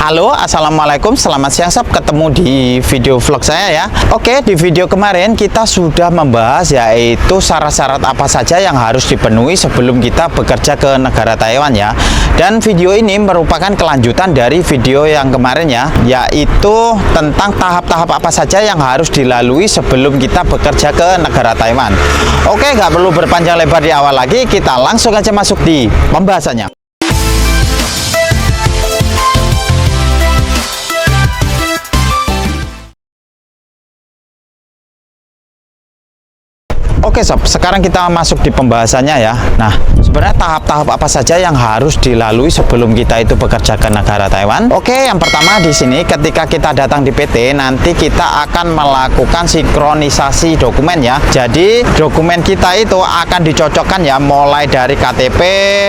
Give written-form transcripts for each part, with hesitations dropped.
Halo, assalamualaikum, selamat siang sob. Ketemu di video vlog saya ya. Oke, di video kemarin kita sudah membahas yaitu syarat-syarat apa saja yang harus dipenuhi sebelum kita bekerja ke negara Taiwan ya. Dan video ini merupakan kelanjutan dari video yang kemarin ya, yaitu tentang tahap-tahap apa saja yang harus dilalui sebelum kita bekerja ke negara Taiwan. Oke, nggak perlu berpanjang lebar di awal lagi, kita langsung aja masuk di pembahasannya. Oke sob, sekarang kita masuk di pembahasannya ya. Nah, sebenarnya tahap-tahap apa saja yang harus dilalui sebelum kita itu bekerja ke negara Taiwan? Oke, yang pertama di sini ketika kita datang di PT, nanti kita akan melakukan sinkronisasi dokumen ya. Jadi dokumen kita itu akan dicocokkan ya, mulai dari KTP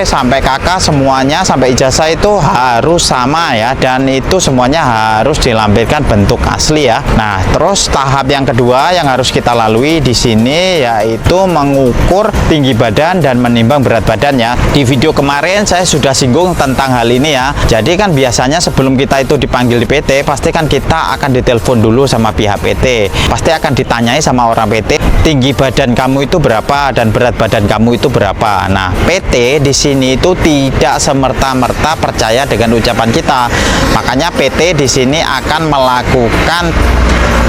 sampai KK semuanya sampai ijazah itu harus sama ya, dan itu semuanya harus dilampirkan bentuk asli ya. Nah, terus tahap yang kedua yang harus kita lalui di sini ya, itu mengukur tinggi badan dan menimbang berat badan ya. Di video kemarin saya sudah singgung tentang hal ini ya. Jadi kan biasanya sebelum kita itu dipanggil di PT, pasti kan kita akan ditelepon dulu sama pihak PT. Pasti akan ditanyai sama orang PT, tinggi badan kamu itu berapa dan berat badan kamu itu berapa. Nah, PT di sini itu tidak semerta-merta percaya dengan ucapan kita. Makanya PT di sini akan melakukan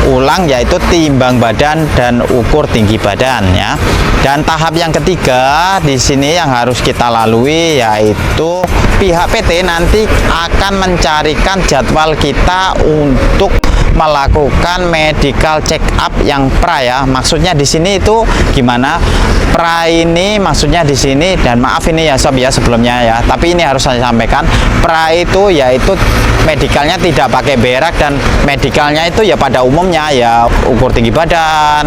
ulang yaitu timbang badan dan ukur tinggi badan ya. Dan tahap yang ketiga di sini yang harus kita lalui yaitu pihak PT nanti akan mencarikan jadwal kita untuk melakukan medical check up yang pra ya. Maksudnya di sini itu gimana? Pra ini maksudnya di sini, dan maaf ini ya sob ya sebelumnya ya, tapi ini harus saya sampaikan, pra itu yaitu medicalnya tidak pakai berak, dan medicalnya itu ya pada umumnya ya ukur tinggi badan,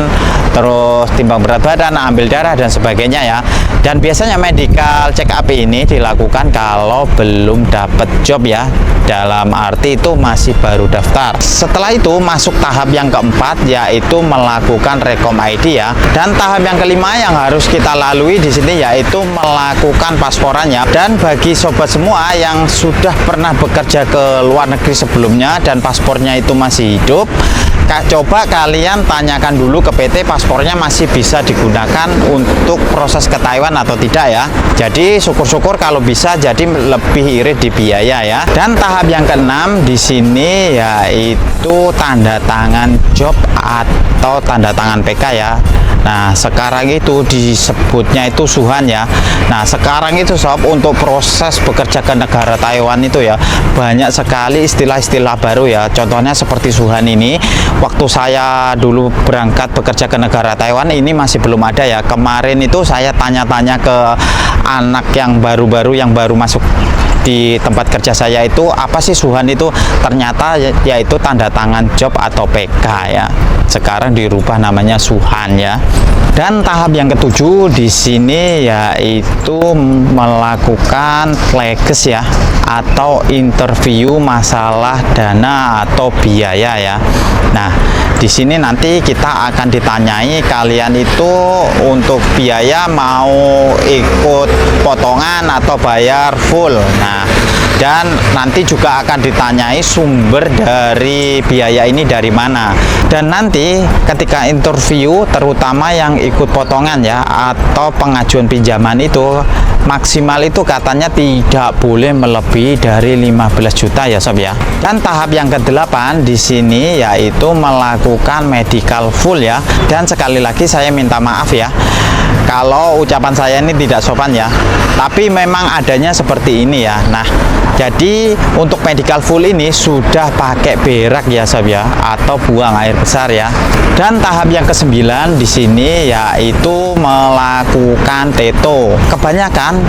terus timbang berat badan, ambil darah dan sebagainya ya. Dan biasanya medical check up ini dilakukan kalau belum dapat job ya, dalam arti itu masih baru daftar. Setelah itu masuk tahap yang keempat yaitu melakukan rekom ID ya. Dan tahap yang kelima yang harus kita lalui di sini yaitu melakukan pasporannya. Dan bagi sobat semua yang sudah pernah bekerja ke luar negeri sebelumnya dan paspornya itu masih hidup, coba kalian tanyakan dulu ke PT paspornya masih bisa digunakan untuk proses ke Taiwan atau tidak ya. Jadi syukur-syukur kalau bisa, jadi lebih irit di biaya ya. Dan tahap yang keenam di sini yaitu tanda tangan job atau tanda tangan PK ya. Nah, sekarang itu disebutnya itu suhan ya. Nah, sekarang itu sob, untuk proses bekerja ke negara Taiwan itu ya banyak sekali istilah-istilah baru ya. Contohnya seperti suhan ini, waktu saya dulu berangkat bekerja ke negara Taiwan ini masih belum ada ya. Kemarin itu saya tanya-tanya ke anak yang baru-baru yang baru masuk di tempat kerja saya itu, apa sih suhan itu? Ternyata yaitu tanda tangan job atau PK ya. Sekarang dirubah namanya suhan ya. Dan tahap yang ketujuh di sini yaitu melakukan fleges ya, atau interview masalah dana atau biaya ya. Nah, di sini nanti kita akan ditanyai kalian itu untuk biaya mau ikut potongan atau bayar full. Nah, dan nanti juga akan ditanyai sumber dari biaya ini dari mana. Dan nanti ketika interview, terutama yang ikut potongan ya atau pengajuan pinjaman itu, maksimal itu katanya tidak boleh melebihi dari 15 juta ya sob ya. Dan tahap yang ke-8 di sini yaitu melakukan medical full ya. Dan sekali lagi saya minta maaf ya kalau ucapan saya ini tidak sopan ya, tapi memang adanya seperti ini ya. Nah, jadi untuk medical full ini sudah pakai berak ya sob ya, atau buang air besar ya. Dan tahap yang ke-9 di sini yaitu melakukan teto. Kebanyakan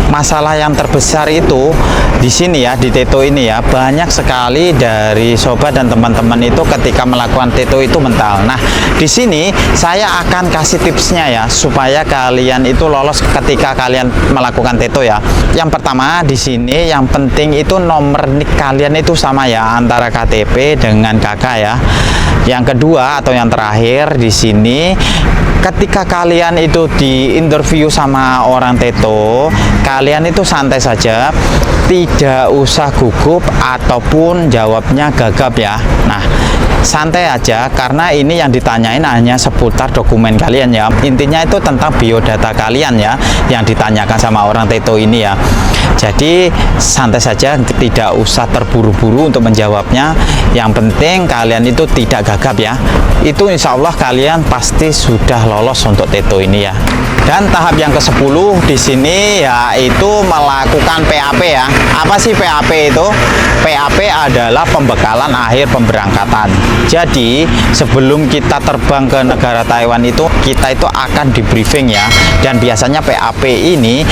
masalah yang terbesar itu di sini ya, di teto ini ya, banyak sekali dari sobat dan teman-teman itu ketika melakukan teto itu mental. Nah, di sini saya akan kasih tipsnya ya supaya kalian itu lolos ketika kalian melakukan teto ya. Yang pertama di sini yang penting penting itu nomor NIK kalian itu sama ya, antara KTP dengan KK ya. Yang kedua atau yang terakhir di sini, ketika kalian itu di interview sama orang Teto, kalian itu santai saja, tidak usah gugup ataupun jawabnya gagap ya. Nah, santai aja karena ini yang ditanyain hanya seputar dokumen kalian ya. Intinya itu tentang biodata kalian ya yang ditanyakan sama orang Teto ini ya. Jadi santai saja, tidak usah terburu-buru untuk menjawabnya. Yang penting kalian itu tidak gagap ya. Itu insya Allah kalian pasti sudah lolos untuk Teto ini ya. Dan tahap yang ke-10 di sini yaitu melakukan PAP ya. Apa sih PAP itu? PAP adalah pembekalan akhir pemberangkatan. Jadi sebelum kita terbang ke negara Taiwan itu, kita itu akan di briefing ya. Dan biasanya PAP ini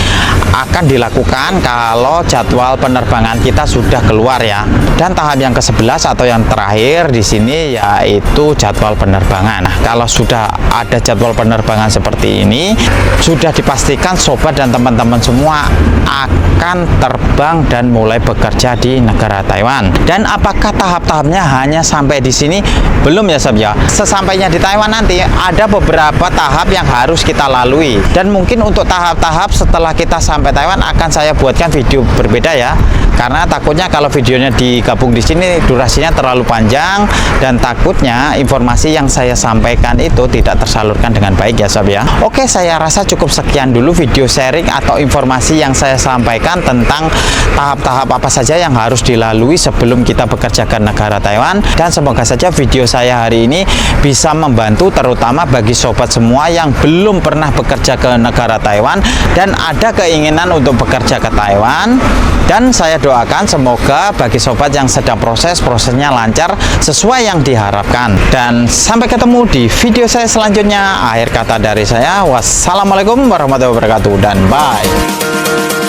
akan dilakukan kalau jadwal penerbangan kita sudah keluar ya. Dan tahap yang ke-11 atau yang terakhir di sini yaitu jadwal penerbangan. Nah, kalau sudah ada jadwal penerbangan seperti ini, sudah dipastikan sobat dan teman-teman semua akan terbang dan mulai bekerja di negara Taiwan. Dan apakah tahap-tahapnya hanya sampai di sini? Belum ya sob ya. Sesampainya di Taiwan nanti ada beberapa tahap yang harus kita lalui. Dan mungkin untuk tahap-tahap setelah kita sampai Taiwan akan saya buatkan video berbeda ya. Karena takutnya kalau videonya digabung di sini durasinya terlalu panjang dan takutnya informasi yang saya sampaikan itu tidak tersalurkan dengan baik ya sob ya. Oke, saya rasa cukup sekian dulu video sharing atau informasi yang saya sampaikan tentang tahap-tahap apa saja yang harus dilalui sebelum kita bekerja ke negara Taiwan. Dan semoga saja video saya hari ini bisa membantu terutama bagi sobat semua yang belum pernah bekerja ke negara Taiwan dan ada keinginan untuk bekerja ke Taiwan. Dan saya doakan semoga bagi sobat yang sedang prosesnya lancar sesuai yang diharapkan. Dan sampai ketemu di video saya selanjutnya. Akhir kata dari saya, wassalamualaikum warahmatullahi wabarakatuh dan bye.